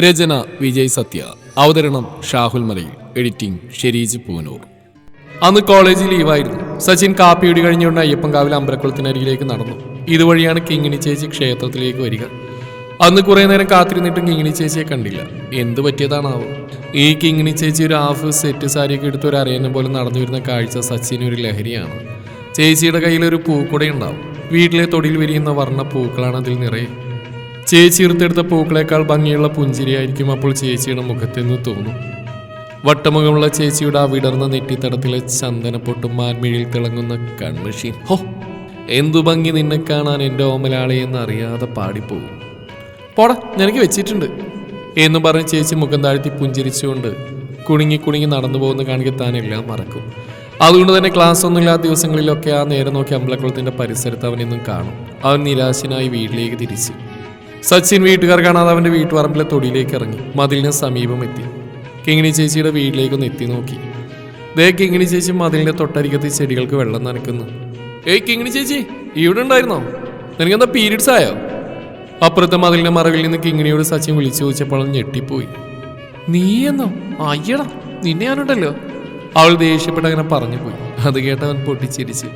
രചന വിജയ് സത്യ. അവതരണം ഷാഹുൽ മലയിൽ. എഡിറ്റിംഗ് ഷെരീജ് പൂനൂർ. അന്ന് കോളേജിൽ ലീവായിരുന്നു. സച്ചിൻ കാപ്പിയുടി കഴിഞ്ഞുകൊണ്ട് അയ്യപ്പൻകാവിലെ അമ്പലക്കുളത്തിനരികിലേക്ക് നടന്നു. ഇതുവഴിയാണ് കിങ്ങിണി ചേച്ചി ക്ഷേത്രത്തിലേക്ക് വരിക. അന്ന് കുറെ നേരം കാത്തിരുന്നിട്ടും കിങ്ങിണി ചേച്ചിയെ കണ്ടില്ല. എന്ത് പറ്റിയതാണാവോ? ഈ കിങ്ങിണി ചേച്ചി ഒരു ഹാഫ് സെറ്റ് സാരിയൊക്കെ എടുത്ത് ഒരു അരയനെ പോലെ നടന്നു വരുന്ന കാഴ്ച സച്ചിന് ഒരു ലഹരിയാണ്. ചേച്ചിയുടെ കയ്യിലൊരു പൂക്കുടയുണ്ടാവും. വീട്ടിലെ തൊടിയിൽ വിരിയുന്ന വർണ്ണ പൂക്കളാണ് അതിൽ നിറയെ. ചേച്ചി എടുത്തെടുത്ത പൂക്കളേക്കാൾ ഭംഗിയുള്ള പുഞ്ചിരിയായിരിക്കും അപ്പോൾ ചേച്ചിയുടെ മുഖത്തെന്ന് തോന്നും. വട്ടമുഖമുള്ള ചേച്ചിയുടെ ആ വിടർന്ന നെറ്റിത്തടത്തിലെ ചന്ദനപ്പൊട്ടും മാൻമിഴിയിൽ തിളങ്ങുന്ന കൺമഷീൻ. ഹോ, എന്തു ഭംഗി നിന്നെ കാണാൻ എൻ്റെ ഓമലാളി എന്ന് അറിയാതെ പാടിപ്പോകും. പോടാ, നിനക്ക് വെച്ചിട്ടുണ്ട് എന്ന് പറഞ്ഞ് ചേച്ചി മുഖം താഴ്ത്തി പുഞ്ചിരിച്ചുകൊണ്ട് കുണുങ്ങി കുണുങ്ങി നടന്നു പോകുന്ന കാണിക്കാൻ താൻ എല്ലാം മറക്കും. അതുകൊണ്ട് തന്നെ ക്ലാസ് ഒന്നുമില്ലാത്ത ദിവസങ്ങളിലൊക്കെ ആ നേരെ നോക്കി അമ്പലക്കുളത്തിൻ്റെ പരിസരത്ത് അവനെന്നും കാണും. അവൻ നിരാശനായി വീട്ടിലേക്ക് തിരിച്ചു. സച്ചിൻ വീട്ടുകാർ കാണാതെ അവൻ്റെ വീട്ടുപറമ്പിലെ തൊടിയിലേക്ക് ഇറങ്ങി മതിലിന് സമീപം എത്തി. കിങ്ങിണി ചേച്ചിയുടെ വീട്ടിലേക്കൊന്ന് എത്തി നോക്കി. ദേ കിങ്ങിണി ചേച്ചി മതിലിൻ്റെ തൊട്ടരികത്ത് ചെടികൾക്ക് വെള്ളം നനയ്ക്കുന്നു. ഏയ് കിങ്ങിണി ചേച്ചി, ഇവിടെ ഉണ്ടായിരുന്നോ? നിനക്കെന്താ പീരീഡ്സ് ആയോ? അപ്പുറത്തെ മതിലിൻ്റെ മറവിൽ നിന്ന് കിങ്ങിണിയോട് സച്ചിൻ വിളിച്ചു ചോദിച്ചപ്പോൾ അവൻ ഞെട്ടിപ്പോയി. നീ എന്നോ? അയ്യടാ, നിന്നെ ഞാനുണ്ടല്ലോ. അവൾ ദേഷ്യപ്പെട്ട് അങ്ങനെ പറഞ്ഞു പോയി. അത് കേട്ടവൻ പൊട്ടിച്ചിരിച്ച്.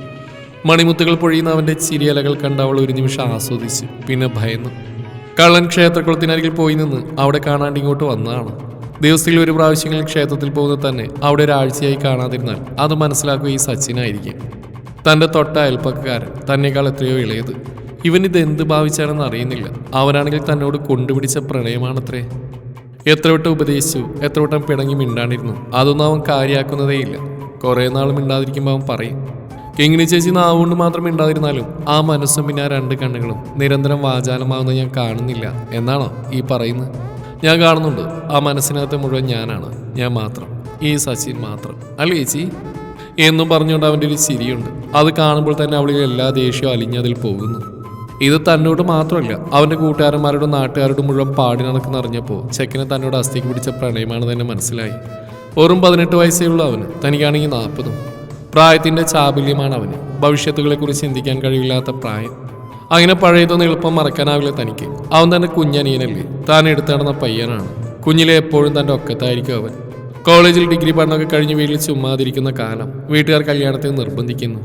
മണിമുത്തുകൾ പൊഴിയുന്ന അവൻ്റെ ചിരിയലകൾ കണ്ട് അവൾ ഒരു നിമിഷം ആസ്വദിച്ചു. പിന്നെ ഭയന്നു. കള്ളൻ ക്ഷേത്രക്കുളത്തിനരികിൽ പോയി നിന്ന് അവിടെ കാണാണ്ട് ഇങ്ങോട്ട് വന്നതാണ്. ദിവസത്തിൽ ഒരു പ്രാവശ്യങ്ങളിൽ ക്ഷേത്രത്തിൽ പോകുന്നത് തന്നെ അവിടെ ഒരാഴ്ചയായി കാണാതിരുന്നാൽ അത് മനസ്സിലാക്കുക ഈ സച്ചിനായിരിക്കും. തൻ്റെ തൊട്ട അയൽപ്പക്കാരൻ, തന്നേക്കാൾ എത്രയോ ഇളയത്. ഇവനിത് എന്ത് ഭാവിച്ചാണെന്ന് അറിയുന്നില്ല. അവനാണെങ്കിൽ തന്നോട് കൊണ്ടുപിടിച്ച പ്രണയമാണത്രേ. എത്ര വട്ടം ഉപദേശിച്ചു, എത്ര വട്ടം പിണങ്ങി മിണ്ടാണ്ടിരുന്നു. അതൊന്നും അവൻ കാര്യമാക്കുന്നതേയില്ല. കുറേ നാൾ മിണ്ടാതിരിക്കുമ്പോൾ അവൻ പറയും. കിങ്ങിണി ചേച്ചി നാവുകൊണ്ട് മാത്രം മിണ്ടാതിരുന്നാലും ആ മനസ്സും പിന്നെ ആ രണ്ട് കണ്ണുകളും നിരന്തരം വാചാലമാവുന്നത് ഞാൻ കാണുന്നില്ല എന്നാണോ ഈ പറയുന്നത്? ഞാൻ കാണുന്നുണ്ട്. ആ മനസ്സിനകത്ത് മുഴുവൻ ഞാനാണ്, ഞാൻ മാത്രം, ഈ സച്ചിൻ മാത്രം, അല്ലേ ചേച്ചി എന്നും പറഞ്ഞുകൊണ്ട് അവൻ്റെ ഒരു ചിരിയുണ്ട്. അത് കാണുമ്പോൾ തന്നെ അവളിൽ എല്ലാ ദേഷ്യവും അലിഞ്ഞതിൽ പോകുന്നു. ഇത് തന്നോട് മാത്രമല്ല, അവൻ്റെ കൂട്ടുകാരന്മാരോടും നാട്ടുകാരോടും മുഴുവൻ പാടി നടക്കുന്നറിഞ്ഞപ്പോൾ ചെക്കനെ തന്നോട് അസ്ഥിക്ക് പിടിച്ച പ്രണയമാണ് തന്നെ മനസ്സിലായി. വെറും 18 വയസ്സേ ഉള്ളൂ അവന്. തനിക്കാണെങ്കിൽ 40. പ്രായത്തിൻ്റെ ചാബല്യമാണ് അവന്. ഭവിഷ്യത്തുകളെക്കുറിച്ച് ചിന്തിക്കാൻ കഴിയില്ലാത്ത പ്രായം. അങ്ങനെ പഴയതൊന്നും എളുപ്പം മറക്കാനാവില്ല തനിക്ക്. അവൻ തൻ്റെ കുഞ്ഞനിയനല്ലേ, താൻ എടുത്തു നടന്ന പയ്യനാണ്. കുഞ്ഞിലെ എപ്പോഴും തൻ്റെ ഒക്കത്തായിരിക്കും അവൻ. കോളേജിൽ ഡിഗ്രി പഠനമൊക്കെ കഴിഞ്ഞ് വീട്ടിൽ ചുമ്മാതിരിക്കുന്ന കാലം വീട്ടുകാർ കല്യാണത്തെ നിർബന്ധിക്കുന്നു.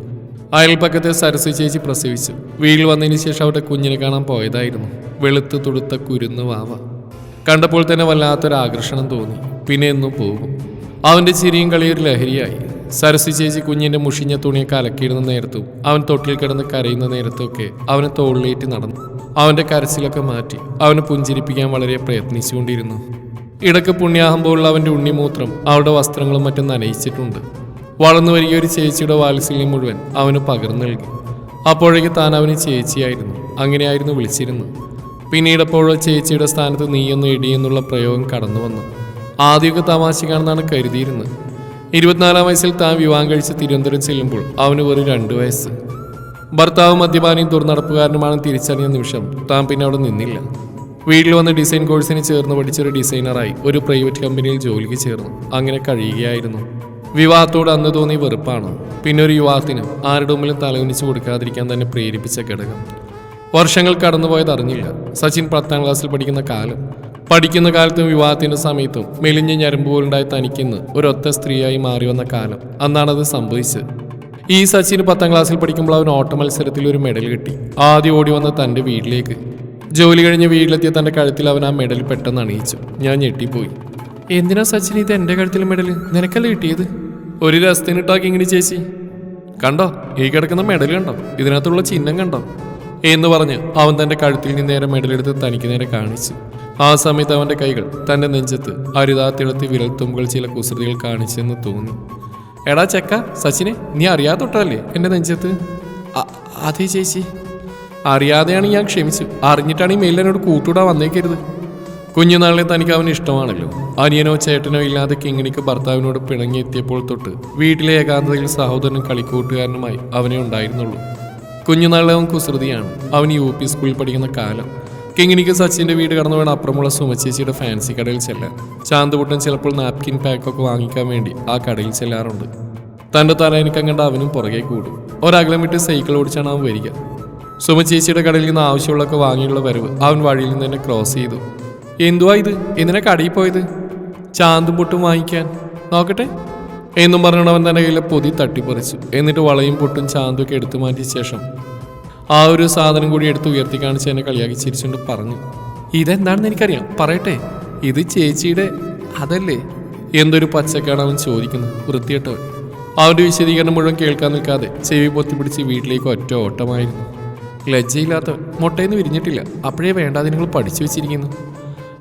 അയൽപ്പക്കത്തെ സരസ്വ ചേച്ചി പ്രസവിച്ചു. വീട്ടിൽ വന്നതിന് ശേഷം അവരുടെ കുഞ്ഞിനെ കാണാൻ പോയതായിരുന്നു. വെളുത്ത് തുടുത്ത കുരുന്ന് വാവ. കണ്ടപ്പോൾ തന്നെ വല്ലാത്തൊരാകർഷണം തോന്നി. പിന്നെ എന്നും പോകും. അവൻ്റെ ചിരിയും കളിയൊരു ലഹരിയായി. സരസ്വ ചേച്ചി കുഞ്ഞിൻ്റെ മുഷിഞ്ഞ തുണിയൊക്കെ അലക്കിയിടുന്ന നേരത്തും അവൻ തൊട്ടിൽ കിടന്ന് കരയുന്ന നേരത്തൊക്കെ അവനെ തോളിലേറ്റി നടന്നു. അവൻ്റെ കരച്ചിലൊക്കെ മാറ്റി അവനെ പുഞ്ചിരിപ്പിക്കാൻ വളരെ പ്രയത്നിച്ചുകൊണ്ടിരുന്നു. ഇടയ്ക്ക് പുണ്യാഹം പോലുള്ള അവൻ്റെ ഉണ്ണിമൂത്രം അവളുടെ വസ്ത്രങ്ങളും മറ്റും നനയിച്ചിട്ടുണ്ട്. വളർന്നു വരിക ഒരു ചേച്ചിയുടെ വാത്സല്യം മുഴുവൻ അവന് പകർന്നു നൽകി. അപ്പോഴേക്ക് താൻ അവന് ചേച്ചിയായിരുന്നു. അങ്ങനെയായിരുന്നു വിളിച്ചിരുന്നു. പിന്നീടപ്പോഴോ ചേച്ചിയുടെ സ്ഥാനത്ത് നീയൊന്ന് ഇടിയെന്നുള്ള പ്രയോഗം കടന്നു വന്നു. ആദ്യമൊക്കെ തമാശക്കാണെന്നാണ് കരുതിയിരുന്നത്. 24-ാം വയസ്സിൽ താൻ വിവാഹം കഴിച്ച് തിരുവനന്തപുരം ചെല്ലുമ്പോൾ അവന് വെറും 2 വയസ്സ്. ഭർത്താവ് മദ്യപാനിയും ദുർനടപ്പുകാരനുമാണെന്ന് തിരിച്ചറിഞ്ഞ നിമിഷം താൻ പിന്നെ അവിടെ നിന്നില്ല. വീട്ടിൽ വന്ന് ഡിസൈൻ കോഴ്സിന് ചേർന്ന് പഠിച്ചൊരു ഡിസൈനറായി ഒരു പ്രൈവറ്റ് കമ്പനിയിൽ ജോലിക്ക് ചേർന്നു. അങ്ങനെ കഴിയുകയായിരുന്നു. വിവാഹത്തോട് അന്ന് തോന്നിയ വെറുപ്പാണ് പിന്നെ ഒരു യുവാത്തിനും ആരുടെ മുമ്പിലും തലകുനിച്ച് കൊടുക്കാതിരിക്കാൻ തന്നെ പ്രേരിപ്പിച്ച ഘടകം. വർഷങ്ങൾ കടന്നുപോയത് അറിഞ്ഞില്ല. സച്ചിൻ 10ാം ക്ലാസ്സിൽ പഠിക്കുന്ന കാലത്തും വിവാഹത്തിന്റെ സമയത്തും മെലിഞ്ഞ ഞരമ്പ് പോലുണ്ടായി തനിക്കിന്ന് ഒരൊറ്റ സ്ത്രീയായി മാറി വന്ന കാലം. അന്നാണത് സംഭവിച്ചത്. ഈ സച്ചിന് 10ാം ക്ലാസ്സിൽ പഠിക്കുമ്പോൾ അവൻ ഓട്ട മത്സരത്തിൽ ഒരു മെഡൽ കിട്ടി. ആദ്യം ഓടി വന്ന തൻ്റെ വീട്ടിലേക്ക്. ജോലി കഴിഞ്ഞ് വീട്ടിലെത്തിയ തൻ്റെ കഴുത്തിൽ അവൻ ആ മെഡൽ പെട്ടെന്ന് അണിയിച്ചു. ഞാൻ ഞെട്ടിപ്പോയി. എന്തിനാ സച്ചിൻ ഇത് എൻ്റെ കഴുത്തിൽ മെഡൽ? നിനക്കല്ലേ കിട്ടിയത്? ഒരു രസത്തിനിട്ടാ കിങ്ങിണി ചേച്ചി. കണ്ടോ, ഈ കിടക്കുന്ന മെഡൽ കണ്ടോ, ഇതിനകത്തുള്ള ചിഹ്നം കണ്ടോ എന്ന് പറഞ്ഞ് അവൻ തൻ്റെ കഴുത്തിൽ നിന്ന് നേരെ മെഡലെടുത്ത് തനിക്ക് നേരെ കാണിച്ചു. ആ സമയത്ത് അവൻ്റെ കൈകൾ തൻ്റെ നെഞ്ചത്ത് അരുതാത്തിടത്തി വിരൽത്തുമ്പുകൾ ചില കുസൃതികൾ കാണിച്ചെന്ന് തോന്നി. എടാ ചെക്ക, സച്ചിനെ നീ അറിയാതെ തൊട്ടല്ലേ എൻ്റെ നെഞ്ചത്ത്? അതെ ചേച്ചി. അറിയാതെയാണ് ഞാൻ ക്ഷമിച്ചു. അറിഞ്ഞിട്ടാണ് ഈ മേലിനോട് കൂട്ടുകൂടാൻ വന്നേക്കരുത്. കുഞ്ഞുനാളിലെ തനിക്ക് അവന് ഇഷ്ടമാണല്ലോ. അനിയനോ ചേട്ടനോ ഇല്ലാതെ കിങ്ങിണിക്ക് ഭർത്താവിനോട് പിണങ്ങിയെത്തിയപ്പോൾ തൊട്ട് വീട്ടിലെ ഏകാന്തതയിൽ സഹോദരനും കളിക്കൂട്ടുകാരനുമായി അവനെ ഉണ്ടായിരുന്നുള്ളൂ. കുഞ്ഞുനാളിലെ അവൻ കുസൃതിയാണ്. അവൻ UP സ്കൂളിൽ പഠിക്കുന്ന കാലം. കിങ്ങിണിക്ക് സച്ചിൻ്റെ വീട് കടന്നു വേണം അപ്പുറമുള്ള സുമച്ചേച്ചിയുടെ ഫാൻസി കടയിൽ ചെല്ലാൻ. ചാന്തുപുട്ടൻ ചിലപ്പോൾ നാപ്കിൻ പാക്കൊക്കെ വാങ്ങിക്കാൻ വേണ്ടി ആ കടയിൽ ചെല്ലാറുണ്ട്. തൻ്റെ തലയനക്കം കണ്ട അവനും പുറകെ കൂടും. ഒരകലം വിട്ട് സൈക്കിൾ ഓടിച്ചാണ് അവൻ വരിക. സുമച്ചേച്ചിയുടെ കടയിൽ നിന്ന് ആവശ്യമുള്ളൊക്കെ വാങ്ങിയുള്ള വരവ് അവൻ വഴിയിൽ നിന്ന് തന്നെ ക്രോസ് ചെയ്തു. എന്തുവാ ഇത്? എന്തിനാ കടയിൽ പോയത്? ചാന്തും പൊട്ടും വാങ്ങിക്കാൻ. നോക്കട്ടെ എന്നും പറഞ്ഞവൻ തന്റെ കയ്യിലെ പൊതി തട്ടിപ്പറിച്ചു. എന്നിട്ട് വളയും പൊട്ടും ചാന്തൊക്കെ എടുത്തു മാറ്റിയ ശേഷം ആ ഒരു സാധനം കൂടി എടുത്ത് ഉയർത്തി കാണിച്ച് എന്നെ കളിയാക്കി ചിരിച്ചുകൊണ്ട് പറഞ്ഞു, ഇതെന്താണെന്ന് എനിക്കറിയാം, പറയട്ടെ. ഇത് ചേച്ചിയുടെ അതല്ലേ? എന്തൊരു പച്ചക്കാണ് അവൻ ചോദിക്കുന്നത്, വൃത്തിയിട്ടവൻ. അവന്റെ വിശദീകരണം മുഴുവൻ കേൾക്കാൻ നിൽക്കാതെ ചെവി പൊത്തിപ്പിടിച്ച് വീട്ടിലേക്ക് ഒറ്റ ഓട്ടമായിരുന്നു. ലജ്ജയില്ലാത്തവൻ. മുട്ടയെന്ന് വിരിഞ്ഞിട്ടില്ല, അപ്പോഴേ വേണ്ടാതെ നിങ്ങൾ പഠിച്ചു വെച്ചിരിക്കുന്നു.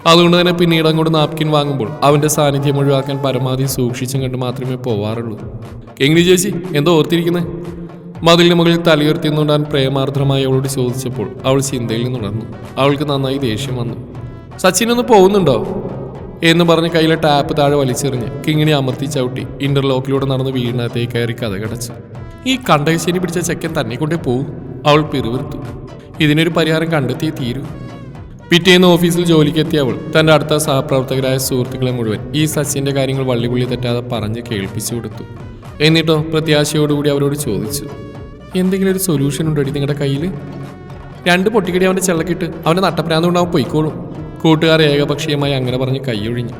അതുകൊണ്ട് തന്നെ പിന്നീട് അങ്ങോട്ട് നാപ്കിൻ വാങ്ങുമ്പോൾ അവന്റെ സാന്നിധ്യം ഒഴിവാക്കാൻ പരമാവധി സൂക്ഷിച്ചും കണ്ട് മാത്രമേ പോവാറുള്ളൂ. എങ്ങനെ ചേച്ചി എന്തോ ഓർത്തിരിക്കുന്നത്? മതിലിന് മുകളിൽ തലയുയർത്തിന്നുകൊണ്ടാൻ പ്രേമാർദ്രമായി അവളോട് ചോദിച്ചപ്പോൾ അവൾ ചിന്തയിൽ നിന്നുണർന്നു. അവൾക്ക് നന്നായി ദേഷ്യം വന്നു. സച്ചിനൊന്ന് പോകുന്നുണ്ടോ എന്ന് പറഞ്ഞ് കയ്യിലെ ടാപ്പ് താഴെ വലിച്ചെറിഞ്ഞ് കിങ്ങിണി അമർത്തി ചവിട്ടി ഇന്റർലോക്കിലൂടെ നടന്ന് വീടിനകത്തേക്ക് കയറി കഥകടച്ചു. ഈ കണ്ടകശേരി പിടിച്ച ചെക്കൻ തന്നെ കൊണ്ടേ പോവും. അവൾ പിറുവിറുത്തു. ഇതിനൊരു പരിഹാരം കണ്ടെത്തിയേ തീരൂ. പിറ്റേന്ന് ഓഫീസിൽ ജോലിക്കെത്തിയ അവൾ തന്റെ അടുത്ത സഹപ്രവർത്തകരായ സുഹൃത്തുക്കളെ മുഴുവൻ ഈ സച്ചിന്റെ കാര്യങ്ങൾ വള്ളിപുള്ളി തെറ്റാതെ പറഞ്ഞ് കേൾപ്പിച്ചു കൊടുത്തു. എന്നിട്ടോ പ്രത്യാശയോടുകൂടി അവരോട് ചോദിച്ചു, എന്തെങ്കിലും ഒരു സൊല്യൂഷൻ ഉണ്ടോ നിങ്ങളുടെ കയ്യിൽ? 2 പൊട്ടിക്കടി അവന്റെ ചെള്ളക്കിട്ട് അവന്റെ നട്ടപ്രാന്തുകൊണ്ട് അവൻ പൊയ്ക്കോളും. കൂട്ടുകാർ ഏകപക്ഷീയമായി അങ്ങനെ പറഞ്ഞ് കൈയൊഴിഞ്ഞു.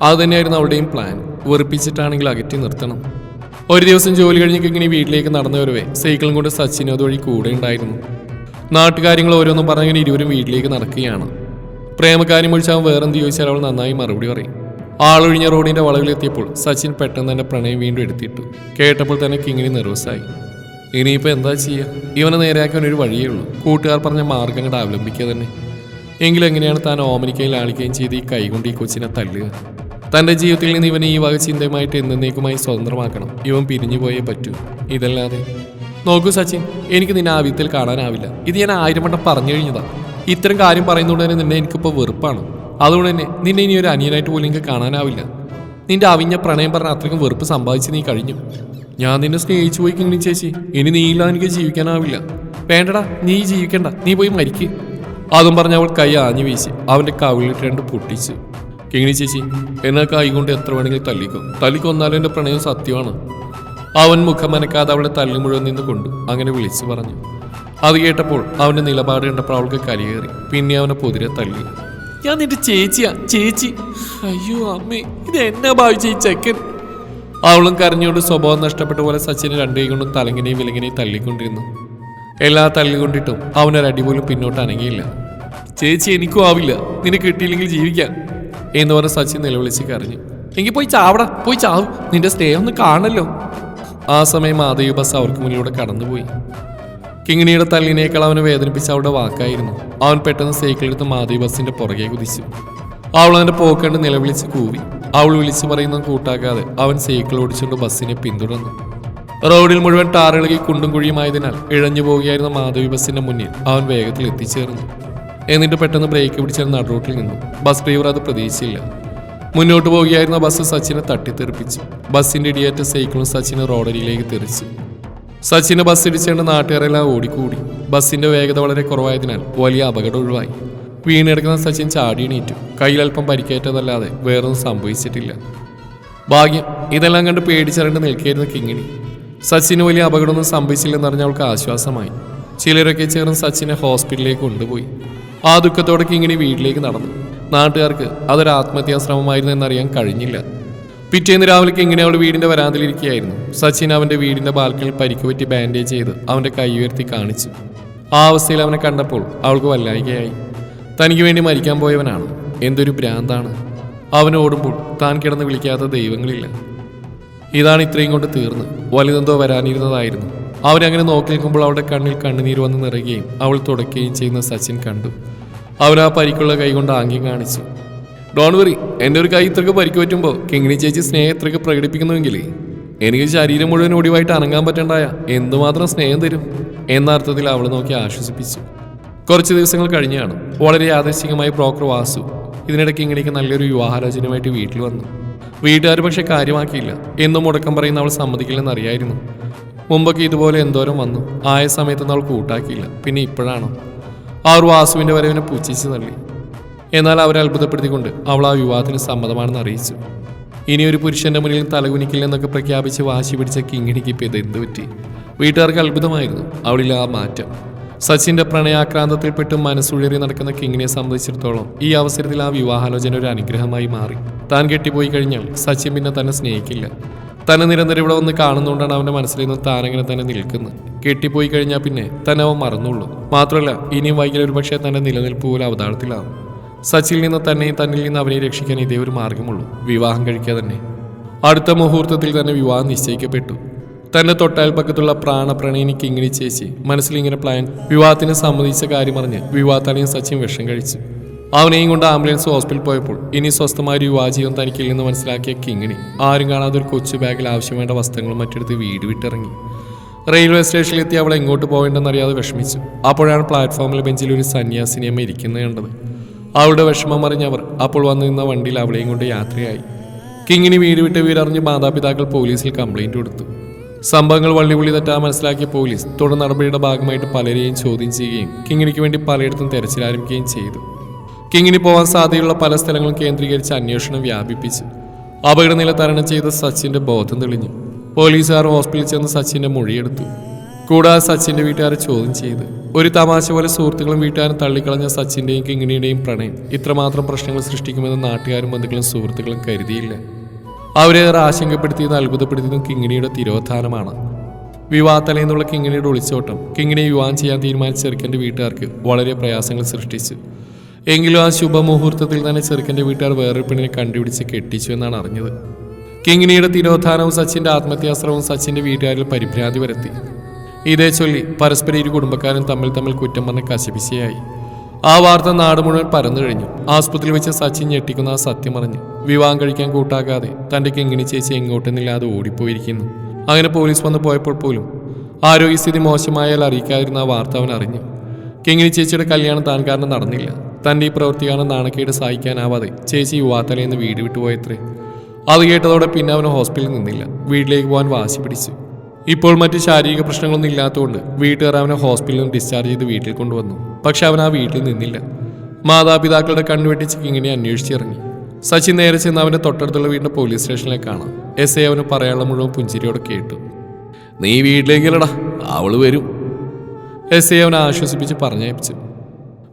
അതുതന്നെയായിരുന്നു അവളുടെയും പ്ലാൻ. വെറുപ്പിച്ചിട്ടാണെങ്കിൽ അകറ്റി നിർത്തണം. ഒരു ദിവസം ജോലി കഴിഞ്ഞ് ഇങ്ങനെ വീട്ടിലേക്ക് നടന്നവരവേ സൈക്കിളും കൊണ്ട് സച്ചിനും അതുവഴി കൂടെ ഉണ്ടായിരുന്നു. നാട്ടുകാര്യങ്ങൾ ഓരോന്നും പറഞ്ഞിങ്ങനെ ഇരുവരും വീട്ടിലേക്ക് നടക്കുകയാണ്. പ്രേമകാര്യം ഒഴിച്ചാൽ വേറെന്ത് ചോദിച്ചാൽ അവൾ നന്നായി മറുപടി പറയും. ആളൊഴിഞ്ഞ റോഡിന്റെ വളവിലെത്തിയപ്പോൾ സച്ചിൻ പെട്ടെന്ന് തന്നെ പ്രണയം വീണ്ടും എടുത്തിട്ടു. കേട്ടപ്പോൾ തന്നെ കിങ്ങിണി നെർവസായി. ഇനിയിപ്പോൾ എന്താ ചെയ്യുക? ഇവനെ നേരെയാക്കാൻ ഒരു വഴിയേ ഉള്ളൂ. കൂട്ടുകാർ പറഞ്ഞ മാർഗങ്ങൾ അവലംബിക്കുക തന്നെ. എങ്കിലും എങ്ങനെയാണ് താൻ ഓമനിക്കയിൽ ആളിക്കുകയും ചെയ്ത് ഈ കൈകൊണ്ട് ഈ കൊച്ചിനെ തല്ലുക? തന്റെ ജീവിതത്തിൽ നിന്ന് ഇവനെ ഈ വക ചിന്തയുമായിട്ട് എന്നേക്കുമായി സ്വതന്ത്രമാക്കണം. ഇവൻ പിരിഞ്ഞു പോയേ പറ്റൂ. ഇതല്ലാതെ നോക്കൂ സച്ചിൻ, എനിക്ക് നിന്നെ ആ വിധത്തിൽ കാണാനാവില്ല. ഇത് ഞാൻ 1000 വട്ടം പറഞ്ഞു കഴിഞ്ഞതാ. ഇത്തരം കാര്യം പറയുന്നതുകൊണ്ട് തന്നെ നിന്നെ എനിക്കിപ്പോൾ വെറുപ്പാണ്. അതുകൊണ്ട് തന്നെ നിന്നെ ഇനി ഒരു അനിയനായിട്ട് പോലും എനിക്ക് കാണാനാവില്ല. നിന്റെ അവിഞ്ഞ പ്രണയം പറഞ്ഞ അത്രയ്ക്കും വെറുപ്പ് സമ്പാദിച്ച് നീ കഴിഞ്ഞു. ഞാൻ നിന്നെ സ്നേഹിച്ചു പോയി കിങ്ങിണി ചേച്ചി. ഇനി നീയില്ലാതെ എനിക്ക് ജീവിക്കാനാവില്ല. വേണ്ടടാ, നീ ജീവിക്കണ്ട, നീ പോയി മരിക്ക്. അതും പറഞ്ഞ് അവൾ കൈ ആഞ്ഞു വീശി അവന്റെ കവിളിട്ട് 2 പൊട്ടിച്ചു. കിങ്ങിണി ചേച്ചി, എന്നെ കൈ കൊണ്ട് എത്ര വേണമെങ്കിലും തല്ലിക്കൊന്നാലും എൻ്റെ പ്രണയം സത്യമാണ്. അവൻ മുഖം മനക്കാതെ അവളുടെ തല്ലി മുഴുവൻ നിന്ന് കൊണ്ടു അങ്ങനെ വിളിച്ചു പറഞ്ഞു. അത് കേട്ടപ്പോൾ അവന്റെ നിലപാട് കണ്ടപ്പോൾ അവൾക്ക് കലിയേറി. പിന്നെ അവനെ പൊതിരെ തല്ലി. ഞാൻ നിന്റെ ചേച്ചിയാ, ചേച്ചി. അയ്യോ അമ്മേ, ഇത് എന്നാ ഭാവിച്ച ഈ ചെക്കൻ? അവളും കരഞ്ഞുകൊണ്ട് സ്വഭാവം നഷ്ടപ്പെട്ട പോലെ സച്ചിനെ 2 കൈ കൊണ്ടും തലങ്ങിനെയും വിലങ്ങിനെയും തല്ലിക്കൊണ്ടിരുന്നു. എല്ലാ തല്ലിക്കൊണ്ടിട്ടും അവനൊരടി പോലും പിന്നോട്ട് അനങ്ങിയില്ല. ചേച്ചി, എനിക്കും ആവില്ല, നിന്നെ കിട്ടിയില്ലെങ്കിൽ ജീവിക്കാൻ എന്ന് പറഞ്ഞ് സച്ചിൻ നിലവിളിച്ച് കരഞ്ഞു. എങ്കിൽ പോയി ചാവടാ, പോയി ചാവും, നിന്റെ സ്നേഹം ഒന്ന് കാണല്ലോ. ആ സമയം മാധവി ബസ് അവർക്ക് മുന്നിലൂടെ കടന്നുപോയി. കിങ്ങിണിയുടെ തല്ലിനേക്കാൾ അവനെ വേദനിപ്പിച്ച അവളുടെ വാക്കായിരുന്നു. അവൻ പെട്ടെന്ന് സൈക്കിളെടുത്ത് മാധവി ബസിന്റെ പുറകെ കുതിച്ചു. അവൾ അവന്റെ പോക്കണ്ട് നിലവിളിച്ച് കൂവി. അവൾ വിളിച്ചു പറയുന്നത് കൂട്ടാക്കാതെ അവൻ സൈക്കിൾ ഓടിച്ചുകൊണ്ട് ബസ്സിനെ പിന്തുടർന്നു. റോഡിൽ മുഴുവൻ ടാറിളകി കുണ്ടും കുഴിയുമായതിനാൽ ഇഴഞ്ഞു പോവുകയായിരുന്ന മാധവി ബസിന്റെ മുന്നിൽ അവൻ വേഗത്തിൽ എത്തിച്ചേർന്നു. എന്നിട്ട് പെട്ടെന്ന് ബ്രേക്ക് പിടിച്ചാൽ നടുറോട്ടിൽ നിന്നു. ബസ് ഡ്രൈവർ അത് പ്രതീക്ഷിച്ചില്ല. മുന്നോട്ട് പോവുകയായിരുന്ന ബസ് സച്ചിനെ തട്ടിത്തെറിപ്പിച്ചു. ബസ്സിന്റെ ഇടിയേറ്റ സൈക്കിളും സച്ചിന് റോഡരിയിലേക്ക് തെറിച്ചു. സച്ചിന് ബസ് ഇടിച്ചുകൊണ്ട് നാട്ടുകാരെല്ലാം ഓടിക്കൂടി. ബസ്സിന്റെ വേഗത വളരെ കുറവായതിനാൽ വലിയ അപകടം ഒഴിവായി. വീണെടുക്കുന്ന സച്ചിൻ ചാടിയണീറ്റു. കയ്യിലൽപ്പം പരിക്കേറ്റതല്ലാതെ വേറൊന്നും സംഭവിച്ചിട്ടില്ല. ഭാഗ്യം. ഇതെല്ലാം കണ്ട് പേടിച്ചറിണ്ട് നിൽക്കുകയായിരുന്നു കിങ്ങിണി. സച്ചിന് വലിയ അപകടമൊന്നും സംഭവിച്ചില്ലെന്നറിഞ്ഞ അവൾക്ക് ആശ്വാസമായി. ചിലരൊക്കെ ചേർന്ന് സച്ചിനെ ഹോസ്പിറ്റലിലേക്ക് കൊണ്ടുപോയി. ആ ദുഃഖത്തോടെ കിങ്ങിണി വീട്ടിലേക്ക് നടന്നു. നാട്ടുകാർക്ക് അതൊരു ആത്മഹത്യാശ്രമമായിരുന്നു എന്നറിയാൻ കഴിഞ്ഞില്ല. പിറ്റേന്ന് രാവിലെ കിങ്ങിണി അവളുടെ വീടിന്റെ വരാന്തിലിരിക്കുകയായിരുന്നു. സച്ചിൻ അവന്റെ വീടിന്റെ ബാൽക്കണിൽ പരിക്കുപറ്റി ബാൻഡേജ് ചെയ്ത് അവന്റെ കൈ ഉയർത്തി കാണിച്ചു. ആ അവസ്ഥയിൽ അവനെ കണ്ടപ്പോൾ അവൾക്ക് വല്ലായികയായി. തനിക്ക് വേണ്ടി മരിക്കാൻ പോയവനാണ്. എന്തൊരു ഭ്രാന്താണ്. അവനോടുമ്പോൾ താൻ കിടന്ന് വിളിക്കാത്ത ദൈവങ്ങളില്ല. ഇതാണ് ഇത്രയും കൊണ്ട് തീർന്ന് വലുതെന്തോ വരാനിരുന്നതായിരുന്നു. അവരങ്ങനെ നോക്കി നിൽക്കുമ്പോൾ അവളുടെ കണ്ണിൽ കണ്ണുനീര് വന്ന് നിറയുകയും അവൾ തുടയ്ക്കുകയും ചെയ്യുന്ന സച്ചിൻ കണ്ടു. അവൻ ആ പരിക്കുള്ള കൈ കൊണ്ട് ആംഗ്യം കാണിച്ചു. ഡോൺ വറി, എൻ്റെ ഒരു കൈ ഇത്രയ്ക്ക് പരിക്ക് പറ്റുമ്പോൾ കിങ്ങിണി ചേച്ചി സ്നേഹം ഇത്രയ്ക്ക് പ്രകടിപ്പിക്കുന്നുവെങ്കിൽ എനിക്ക് ശരീരം മുഴുവൻ ഒടിവായിട്ട് അനങ്ങാൻ പറ്റണ്ടായ എന്തുമാത്രം സ്നേഹം തരും എന്ന അർത്ഥത്തിൽ അവൾ നോക്കി ആശ്വസിപ്പിച്ചു. കുറച്ച് ദിവസങ്ങൾ കഴിഞ്ഞാണ്. വളരെ യാദൃശ്ചികമായി ബ്രോക്കർ വാസു ഇതിനിടയ്ക്ക് കിങ്ങിണിക്ക് നല്ലൊരു വിവാഹാലോചനയുമായിട്ട് വീട്ടിൽ വന്നു. വീട്ടുകാർ പക്ഷെ കാര്യമാക്കിയില്ല. എന്നും മുടക്കം പറയുന്ന അവൾ സമ്മതിക്കില്ലെന്നറിയായിരുന്നു. മുമ്പൊക്കെ ഇതുപോലെ എന്തോരം വന്നു. ആയ സമയത്തൊന്നും അവൾ കൂട്ടാക്കിയില്ല. പിന്നെ ഇപ്പോഴാണോ അവർ വാസുവിൻ്റെ വരവിനെ പുച്ഛിച്ച് തള്ളി. എന്നാൽ അവരെ അത്ഭുതപ്പെടുത്തിക്കൊണ്ട് അവൾ ആ വിവാഹത്തിന് സമ്മതമാണെന്ന് അറിയിച്ചു. ഇനിയൊരു പുരുഷന്റെ മുന്നിൽ തലകുനിക്കില്ലെന്നൊക്കെ പ്രഖ്യാപിച്ച് വാശി പിടിച്ച കിങ്ങിണിക്ക് ഇപ്പം ഇത് എന്ത് പറ്റി? വീട്ടുകാർക്ക് അത്ഭുതമായിരുന്നു അവളിൽ ആ മാറ്റം. സച്ചിന്റെ പ്രണയാക്രാന്തത്തിൽപ്പെട്ട് മനസ്സുഴറി നടക്കുന്ന കിങ്ങിനെ സംബന്ധിച്ചിടത്തോളം ഈ അവസരത്തിൽ ആ വിവാഹാലോചന ഒരു അനുഗ്രഹമായി മാറി. താൻ കെട്ടിപ്പോയി കഴിഞ്ഞാൽ സച്ചിൻ പിന്നെ തന്നെ സ്നേഹിക്കില്ല. തന്നെ നിരന്തരം ഇവിടെ വന്ന് കാണുന്നതുകൊണ്ടാണ് അവന്റെ മനസ്സിൽ നിന്ന് താനങ്ങനെ തന്നെ നിൽക്കുന്നത്. കെട്ടിപ്പോയി കഴിഞ്ഞാൽ പിന്നെ തന്നെ അവൻ മറന്നുള്ളൂ. മാത്രമല്ല ഇനിയും വൈകിൽ ഒരു പക്ഷേ തന്റെ നിലനിൽപ്പ് പോലെ അവതാളത്തിലാവും. സച്ചിനിൽ നിന്ന് തന്നെയും തന്നിൽ നിന്ന് അവനെ രക്ഷിക്കാൻ ഇതേ ഒരു മാർഗമുള്ളൂ, വിവാഹം കഴിക്കുക തന്നെ. അടുത്ത മുഹൂർത്തത്തിൽ തന്നെ വിവാഹം നിശ്ചയിക്കപ്പെട്ടു. തന്റെ തൊട്ടയൽപ്പക്കത്തുള്ള പ്രാണപ്രണയിനി കിങ്ങിണി ചേച്ചി മനസ്സിലിങ്ങനെ പ്ലാൻ വിവാഹത്തിന് സമ്മതിച്ച കാര്യം അറിഞ്ഞ് വിവാഹത്താലെയും സച്ചിൻ വിഷം കഴിച്ചു. അവനെയും കൊണ്ട് ആംബുലൻസ് ഹോസ്പിറ്റലിൽ പോയപ്പോൾ ഇനി സ്വസ്ഥമായ ഒരു വിവാഹജീവൻ തനിക്കില്ലെന്ന് മനസ്സിലാക്കിയ കിങ്ങിണി ആരും കാണാതെ ഒരു കൊച്ചു ബാഗിൽ ആവശ്യം വേണ്ട വസ്ത്രങ്ങളും മറ്റെടുത്ത് വീട് വിട്ടിറങ്ങി. റെയിൽവേ സ്റ്റേഷനിലെത്തി അവളെ എങ്ങോട്ട് പോകേണ്ടെന്നറിയാതെ വിഷമിച്ചു. അപ്പോഴാണ് പ്ലാറ്റ്ഫോമിലെ ബെഞ്ചിൽ ഒരു സന്യാസിനിയമ്മ ഇരിക്കുന്നത് കണ്ടത്. അവളുടെ വിഷമം അറിഞ്ഞവർ അപ്പോൾ വന്നു നിന്ന വണ്ടിയിൽ അവളെയും കൊണ്ട് യാത്രയായി. കിങ്ങിണി വീട് വിട്ട് വീടറിഞ്ഞ് മാതാപിതാക്കൾ പോലീസിൽ കംപ്ലൈന്റ് കൊടുത്തു. സംഭവങ്ങൾ വള്ളിപുള്ളി തെറ്റാ മനസ്സിലാക്കിയ പോലീസ് തുടർ നടപടിയുടെ ഭാഗമായിട്ട് പലരെയും ചോദ്യം ചെയ്യുകയും കിങ്ങിണിക്ക് വേണ്ടി പലയിടത്തും തെരച്ചിൽ ആരംഭിക്കുകയും ചെയ്തു. കിങ്ങിണി പോകാൻ സാധ്യതയുള്ള പല സ്ഥലങ്ങളും കേന്ദ്രീകരിച്ച് അന്വേഷണം വ്യാപിപ്പിച്ചു. അപകടനില തരണം ചെയ്ത സച്ചിന്റെ ബോധം തെളിഞ്ഞു. പോലീസുകാർ ഹോസ്പിറ്റലിൽ ചെന്ന് സച്ചിന്റെ മൊഴിയെടുത്തു. കൂടാതെ സച്ചിന്റെ വീട്ടുകാരെ ചോദ്യം ചെയ്തു. ഒരു തമാശ പോലെ സുഹൃത്തുക്കളും വീട്ടുകാരും തള്ളിക്കളഞ്ഞ സച്ചിന്റെയും കിങ്ങിണിയുടെയും പ്രണയം ഇത്രമാത്രം പ്രശ്നങ്ങൾ സൃഷ്ടിക്കുമെന്ന് നാട്ടുകാരും ബന്ധുക്കളും സുഹൃത്തുക്കളും കരുതിയില്ല. അവരേറെ ആശങ്കപ്പെടുത്തിയതും അത്ഭുതപ്പെടുത്തിയതും കിങ്ങിണിയുടെ തിരോധാനമാണ്. വിവാഹത്തലേന്നുള്ള കിങ്ങിണിയുടെ ഒളിച്ചോട്ടം കിങ്ങിണിയെ വിവാഹം ചെയ്യാൻ തീരുമാനിച്ച ചെറുക്കൻ്റെ വീട്ടുകാർക്ക് വളരെ പ്രയാസങ്ങൾ സൃഷ്ടിച്ചു. എങ്കിലും ആ ശുഭമുഹൂർത്തത്തിൽ തന്നെ ചെറുക്കൻ്റെ വീട്ടുകാർ വേറൊരു പെണ്ണിനെ കണ്ടുപിടിച്ച് കെട്ടിച്ചു എന്നാണ് അറിഞ്ഞത്. കിങ്ങിണിയുടെ തിരോധാനവും സച്ചിന്റെ ആത്മഹത്യാശ്രമവും സച്ചിന്റെ വീട്ടുകാരിൽ പരിഭ്രാന്തി വരുത്തി. ഇതേ ചൊല്ലി പരസ്പരം ഇരു കുടുംബക്കാരും തമ്മിൽ കുറ്റം പറഞ്ഞ് കശപിശയായി. ആ വാർത്ത നാട് മുഴുവൻ പരന്നു കഴിഞ്ഞു. ആസ്പത്രിയിൽ വെച്ച് സച്ചിൻ ഞെട്ടിക്കുന്ന ആ സത്യം അറിഞ്ഞു. വിവാഹം കഴിക്കാൻ കൂട്ടാക്കാതെ തന്റെ കിങ്ങിണി ചേച്ചി എങ്ങോട്ടെന്നില്ലാതെ ഓടിപ്പോയിരിക്കുന്നു. അങ്ങനെ പോലീസ് വന്ന് പോയപ്പോൾ പോലും ആരോഗ്യസ്ഥിതി മോശമായാൽ അറിയിക്കാതിരുന്ന ആ വാർത്ത അവൻ അറിഞ്ഞു. കിങ്ങിണി ചേച്ചിയുടെ കല്യാണം താൻ കാരണം നടന്നില്ല. തന്റെ ഈ പ്രവൃത്തി കാരണം നാണക്കേട് സഹിക്കാനാവാതെ ചേച്ചി യുവാത്തലേന്ന് വീട് വിട്ടുപോയത്രേ. അത് കേട്ടതോടെ പിന്നെ അവന് ഹോസ്പിറ്റലിൽ നിന്നില്ല. വീട്ടിലേക്ക് പോകാൻ വാശി പിടിച്ചു. ഇപ്പോൾ മറ്റ് ശാരീരിക പ്രശ്നങ്ങളൊന്നും ഇല്ലാത്തതുകൊണ്ട് വീട്ടുകാർ അവനെ ഹോസ്പിറ്റലിൽ നിന്ന് ഡിസ്ചാർജ് ചെയ്ത് വീട്ടിൽ കൊണ്ടുവന്നു. പക്ഷെ അവൻ ആ വീട്ടിൽ നിന്നില്ല. മാതാപിതാക്കളുടെ കണ്ണുവെട്ടിച്ച് കിങ്ങിനെ അന്വേഷിച്ചിറങ്ങി. സച്ചിൻ നേരെ ചെന്ന് അവന്റെ തൊട്ടടുത്തുള്ള വീടിന്റെ പോലീസ് സ്റ്റേഷനിലേക്കാണ്. SI അവന് പറയാനുള്ള മുഴുവൻ പുഞ്ചിരിയോടെ കേട്ടു. നീ വീട്ടിലേക്കല്ലടാ, അവള് വരും. SI അവനെ ആശ്വസിപ്പിച്ച് പറഞ്ഞയച്ചു.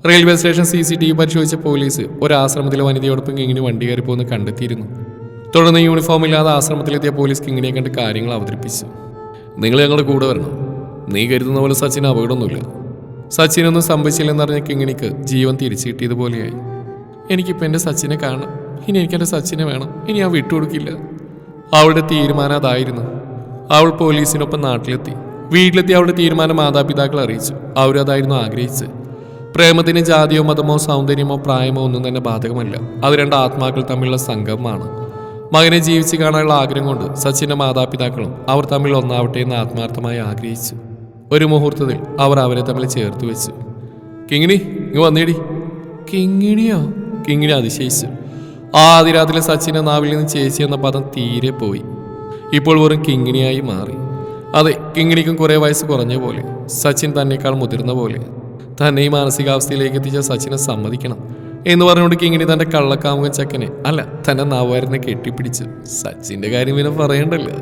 റെയിൽവേ സ്റ്റേഷൻ CCTV പരിശോധിച്ച പോലീസ് ഒരു ആശ്രമത്തിലെ വനിതയോടൊപ്പം കിങ്ങിണി വണ്ടി കയറി പോകുന്ന കണ്ടെത്തിയിരുന്നു. തുടർന്ന് യൂണിഫോമില്ലാതെ ആശ്രമത്തിലെത്തിയ പോലീസ് കിങ്ങിനെ കണ്ട് കാര്യങ്ങൾ അവതരിപ്പിച്ചു. നിങ്ങൾ ഞങ്ങളുടെ കൂടെ വരണം. നീ കരുതുന്ന പോലെ സച്ചിന് അപകടമൊന്നുമില്ല. സച്ചിനൊന്നും സംഭവിച്ചില്ലെന്നറിഞ്ഞ കിങ്ങിണിക്ക് ജീവൻ തിരിച്ചു കിട്ടിയതുപോലെയായി. എനിക്കിപ്പോൾ എൻ്റെ സച്ചിനെ കാണണം. ഇനി എനിക്കെൻ്റെ സച്ചിനെ വേണം. ഇനി ഞാൻ വിട്ടുകൊടുക്കില്ല. അവളുടെ തീരുമാനം അതായിരുന്നു. അവൾ പോലീസിനൊപ്പം നാട്ടിലെത്തി. വീട്ടിലെത്തി അവളുടെ തീരുമാനം മാതാപിതാക്കൾ അറിയിച്ചു. അവരതായിരുന്നു ആഗ്രഹിച്ചത്. പ്രേമത്തിന് ജാതിയോ മതമോ സൗന്ദര്യമോ പ്രായമോ ഒന്നും തന്നെ ബാധകമല്ല. അത് രണ്ട് ആത്മാക്കൾ തമ്മിലുള്ള സംഗമമാണ്. മകനെ ജീവിച്ച് കാണാനുള്ള ആഗ്രഹം കൊണ്ട് സച്ചിന്റെ മാതാപിതാക്കളും അവർ തമ്മിൽ ഒന്നാവട്ടെ എന്ന് ആത്മാർത്ഥമായി ആഗ്രഹിച്ചു. ഒരു മുഹൂർത്തത്തിൽ അവർ അവരെ തമ്മിൽ ചേർത്ത് വെച്ചു. കിങ്ങിണി ഇങ്ങ് വന്നേടി. കിങ്ങിണിയോ? കിങ്ങിണി അതിശയിച്ചു. ആ അതിരാത്രി സച്ചിന്റെ നാവിൽ നിന്ന് ചേച്ചി എന്ന പദം തീരെ പോയി. ഇപ്പോൾ വെറും കിങ്ങിണിയായി മാറി. അതെ, കിങ്ങിണിക്കും കുറെ വയസ്സ് കുറഞ്ഞ പോലെ, സച്ചിൻ തന്നെക്കാൾ മുതിർന്ന പോലെ. തന്നെ ഈ മാനസികാവസ്ഥയിലേക്ക് എത്തിച്ച സച്ചിനെ സമ്മതിക്കണം എന്ന് പറഞ്ഞുകൊണ്ട് കിങ്ങിണി തന്റെ കള്ളക്കാമുകൻ ചക്കനെ, അല്ല തന്നെ നാവുകാരനെ കെട്ടിപ്പിടിച്ചു. സച്ചിന്റെ കാര്യം പിന്നെ പറയണ്ടല്ലോ.